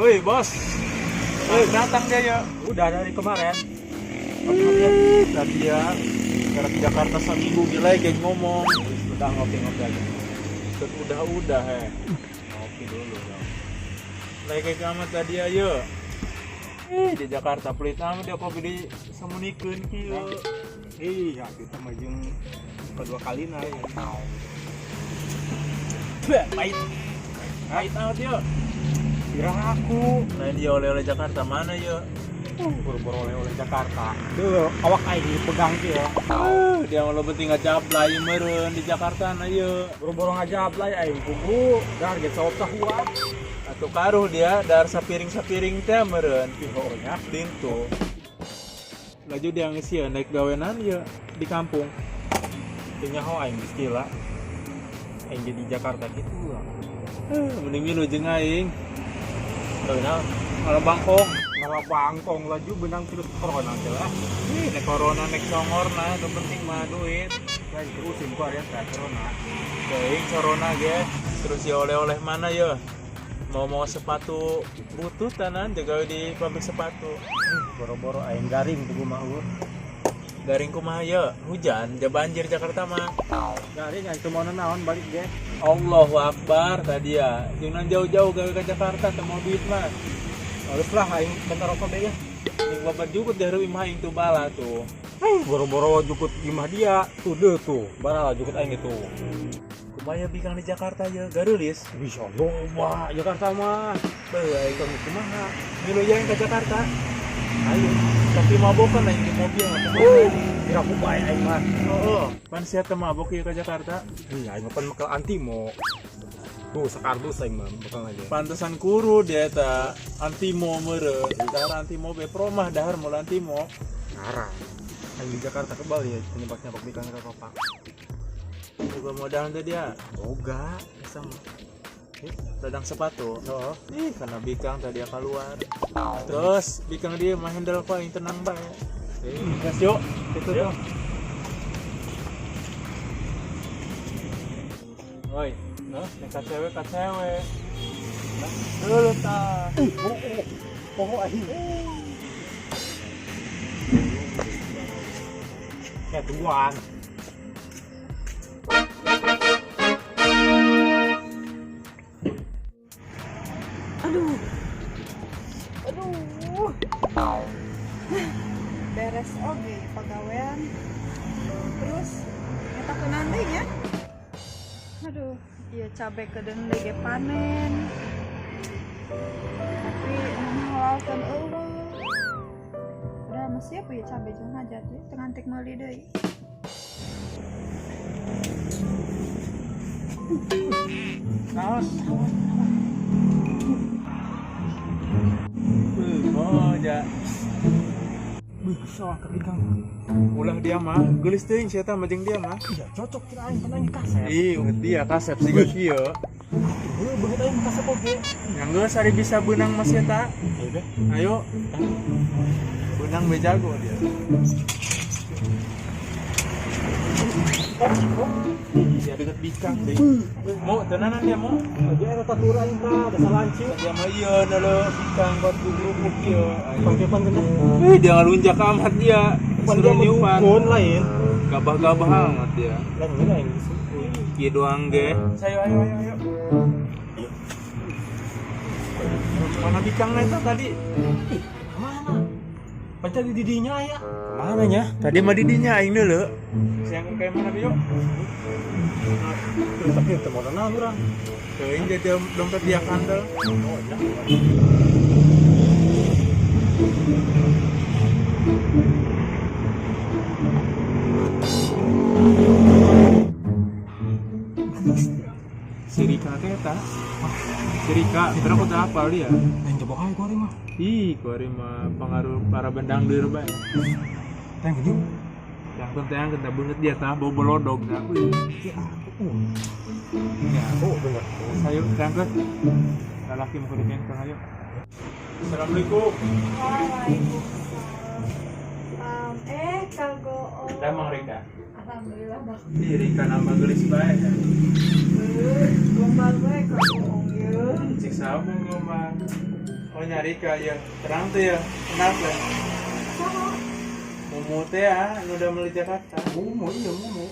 Woi bos, datang dia ya. Udah dari kemarin. Tadi ya, ke Jakarta seminggu gila geng ngomong. Udah ngopi-ngopi aja. Udah ngopi dulu dong. Lagi amat tadi ayo. Di Jakarta pelit amat dia kopi di Samunikeun kieu. Iya, kita majung kedua kali na ya. Pahit amat yo. Kira aku Lain dia oleh-oleh Jakarta mana yo? buru-buru oleh Jakarta. Tuh, awak aing dipegang ki ya. Dia mau penting ngajablay meureun di Jakarta na yo. Buru-buru ngajablay aing kubu darget saop sahua. Atuh karuh dia dar sapiring teh meureun Pihonya tintu. Laju dia ngisi naik gawenan ya di kampung. tingnya ho aing istilah. Aing di Jakarta gitu lah. Mending milu jeung aing. Teu na Malah bangkong. malah bangkong laju benang virus corona teh lah. Nek corona nek songorna, nu penting mah duit. Aing terusin ku area teh corona. Teuing corona ge. Terus ya oleh-oleh mana ya? Mau sepatu butut tanan jaga di pabrik sepatu. Boro-boro aing garing tuh mah eueuh. Garing kumaha ya? Hujan, ja banjir Jakarta mah. Garing aing teu mau naon balik ge. Allahu Akbar tadi ya. Jangan jauh-jauh gawe ke Jakarta teu mau duit mah. Harus lah aing bentar rokok deh ya. Ning babat jukut dari imah aing tuh bala tuh. Boro-boro jukut imah dia tuh deh tuh. Barala jukut aing itu. Kumaya bikang di Jakarta ya, garulis. Bisa loba Jakarta mah. Beuh aing kamu kumaha? Milu yang ke Jakarta. Ayo, tapi mabokan aing di mobil atuh. Kira ku bae aing mah. Heeh, pan sia teu mabok ieu ke Jakarta. Aing mah pan bakal antimo. Tuh sekardus aing mah bakal aja. Pantesan kuru dia eta antimo meureun. Dahar antimo be promah dahar mul antimo. Ngarang. Aing di Jakarta ke Bali ya nyebak-nyebak bikang ka papa. Juga modal teh dia. Boga sama. Dadang sepatu. Heeh. Ih, karena bikang tadi dia keluar. Terus bikang dia mah handle paling tenang bae. Gas yuk. Itu Yuk. tuh. Woi, nek ka cewek. Dulu tah. Poho aing. Kayak tuan. Beres oge pagawean terus eta keunaan deui nya. Aduh, ieu cabe kedeung lagi panen tapi ngawalkeun eueuh udah mah siap ieu cabe jeung hajat ieu teu ngantek meuli deui. Naon? Oh, ja. Bisa kebikang. Ulah dia mah, geulis teuing sia tah majeng dia mah. Iya cocok kira aing pernah kasep. Ih, unget dia kasep sih kieu. Beut aing kasep oge. Yang geus ari bisa beunang mas eta. Ayo deh. Ayo. Beunang be jago dia. Dia deket bikang deh. Mau tenanan dia mau. Dia ada taturan ka, ada salanci. Dia mah ieu nalo bikang buat grup kieu. Pangkepan gede. Dia ngalunjak amat dia. Suruh nyupan. Kun lain. Gabah-gabah amat dia. Lain lain. Kieu doang ge. Ayo. Mana bikang eta tadi? Mana? Pancen di didinya ya. Mana nya? Tadi mah di dinya aing deuleu. Siang kayak mana bieu? Tapi teu mau naon urang. Teuing jadi dompet dia kandel. Oh, ya. Sirika teh eta. Sirika, berapa aku teu hafal dia. Lain coba aja gua mah. Ih, kuari mah pengaruh para bendang deur bae. Teng gini. Yang penting kita beungeut dia tah bau belodog dah. Ya aku. Ya, Oh, bener. ayo berangkat. Lalaki mau kerjain kan ayo. Assalamualaikum. Waalaikumsalam. Kagoong. Dah Mang Rika. Alhamdulillah dah. Ih, Rika nambah geulis bae. Gombal gue kagoong yeun. Cik sabung gombang. Oh Oh nyari ka ya. Terang tuh ya. Kenapa? Sama. Mumu teh ya, anu udah meuli Jakarta. Mumu iya mumu.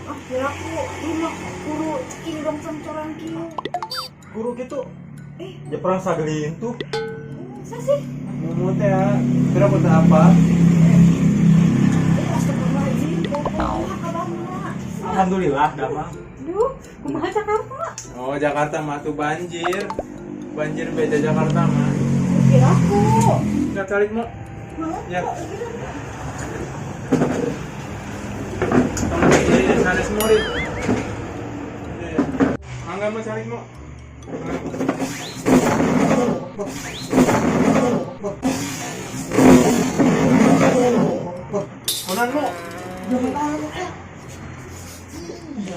Ah, kira aku rumah guru ceking dong camcoran kieu. Guru gitu. Ya perang sagelin tuh. Sa sih? Mumu teh ya. Kira kota apa? Astagfirullahaladzim, kumaha kabarna? Alhamdulillah damang. Duh, kumaha Jakarta? Oh Jakarta mah tuh banjir. Banjir beda Jakarta mah. Kira aku. Enggak calik mau. Ya. Kamu di sanes murid. Angga mau calik mau. Konan mau.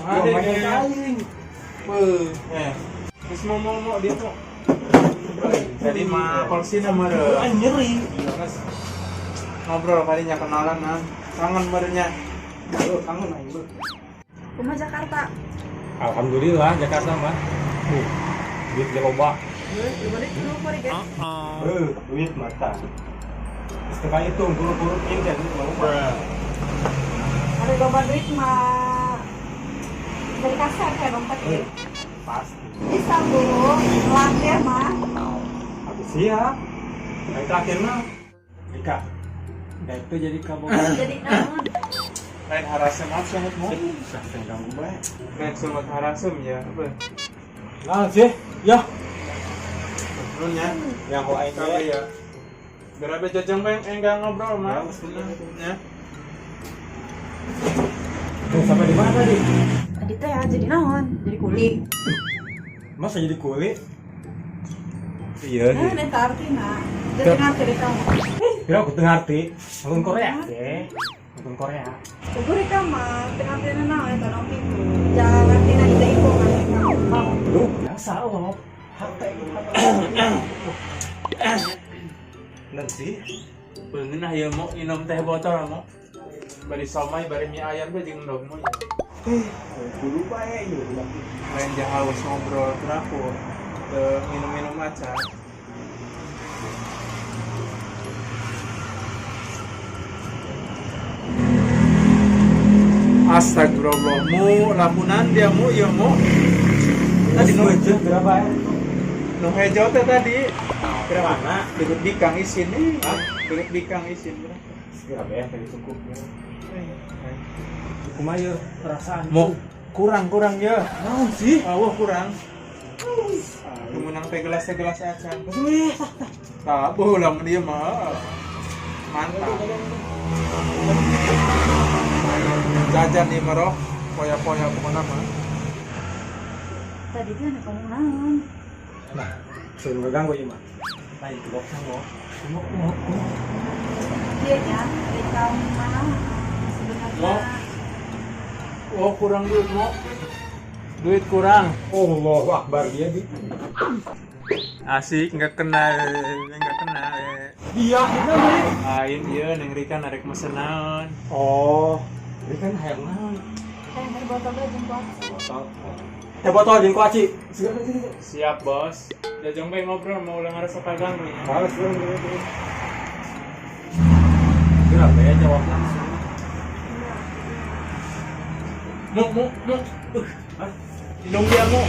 Ada yang terus mau dia mau. Tadi mah polisi nama Nyeri. ngobrol kalinya kenalan nah. Kangen merenya. Kangen aing. Kumaha Jakarta? Alhamdulillah Jakarta mah. Duit ge loba. Balik dulu balik ya. Duit mata. Setelah itu buru-buruin kan loba. Ada loba duit mah dari kasar kayak dompet ya. Pasti. Bisa dulu, langgar mah. Aku siap. Yang terakhir mah Ika. Itu jadi kabur. Jadi naon? Lain harasem apa sih mau? Sampai ganggu bae. Lain semut harasem ya apa? Nah sih, ya. Nunnya Yang kau aing kalau ya. Berabe jajang bang enggak ngobrol mah. Ya. Sampai di mana tadi? Tadi teh ya jadi naon? Jadi kulit. Masa jadi kulit? Iya. Nah, eta artina. Jadi ngerti deh kamu. Kira aku tengah arti. Nonton Korea deh. Nonton Korea. Kumpul ka mah, tengah artina naon eta nong itu. Jangan artina ide info kan kamu. Lu biasa loh. Hati. Nanti. Beungeun ah ieu mau minum teh botol mau. Bari somai bari mie ayam teh jeung endog mah. Dulu bae ieu. Lain jah haus ngobrol terakur. Minum-minum aja. Astagfirullah, mu lamunan dia mu ya mu. Tadi nu berapa ya? nu hejo teh tadi. Kira mana? Deket bikang isin nih. Deket bikang isin berapa? Berapa ya tadi cukup ya? Cukup aja perasaan. Mu kurang ya. Naon sih? Wah kurang. Kemenang teh gelas aja. Tak boleh dia mah. Mantap. Jajan nih meroh, poya-poya kemana mah? Tadi dia kamu naon? Nah, suruh ngeganggu ya mah. Lain ke boxnya lo. Dia ya, dari kamu mana? Sebenarnya. Oh kurang duit mau. Duit kurang. Allahu Akbar dia di. Asik nggak kena. Iya, itu nih. Lain iya neng Rika narik mesen naon. Oh, ini kan hayang naon. Kayak dari botol aja buat. Botol. Botol jeung kuaci. Siap bos. Jajang bae ngobrol mau ulang ngarasa kaganggu ya. Males belum. Gerak ya jawab langsung. Mu. Indung dia mu.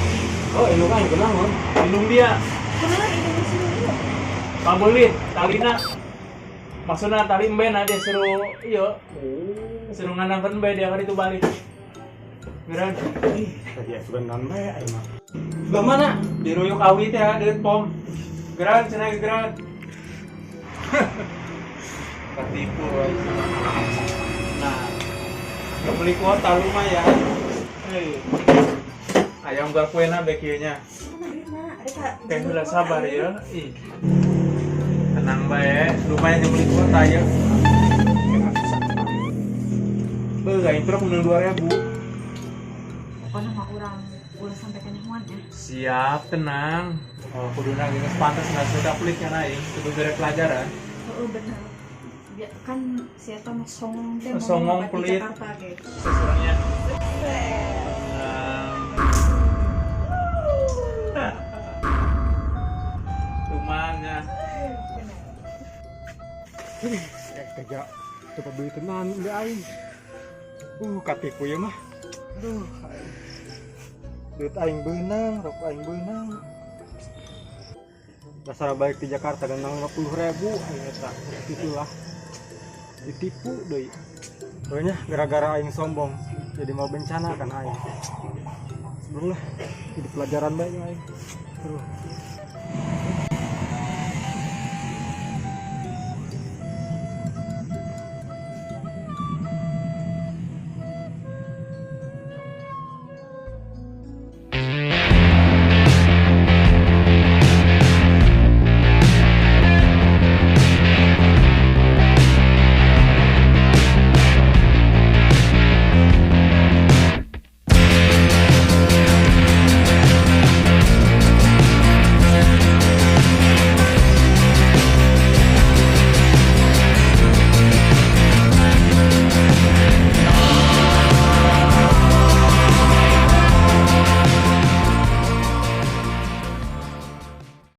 Oh, ini kan kenal kan? Indung dia. Kenapa Indonesia dulu? Pabelit, talina. Maksudnya tali emben ada seru iya. Seru nganangkeun bae dia hari itu balik. Geran. Tadi ya sudah non bae aing mah. Sebelah mana? Di Ruyuk Awi teh deuit pom. Geran cenah geran. Ketipu aja. Nah, kebeli kuota lumayan. Ayam garpuena bekieunya. Teh udah sabar ya. Ih. Tenang bae, lumayan yang beli kuota ya. Aing truk menang 2000. Pokoknya mah urang sampai ke nyaman ya. Siap, tenang. Oh, kuduna geus pantes nggak sudah pelitnya aing, kudu bere pelajaran. Oh benar. Kan si eta mah songong teh Songong mau pelit. Jakarta ge. Sesuanya. Kerja coba beli tenan udah aing. Katipu ya mah. Aduh, duit aing beunang, rok aing beunang. Dasar baik di Jakarta gendang 50.000 aing eta. Itulah. Ditipu deui. Pokoknya gara-gara aing sombong jadi mau bencana kan aing. Sebelumnya jadi pelajaran baik aing. Aduh.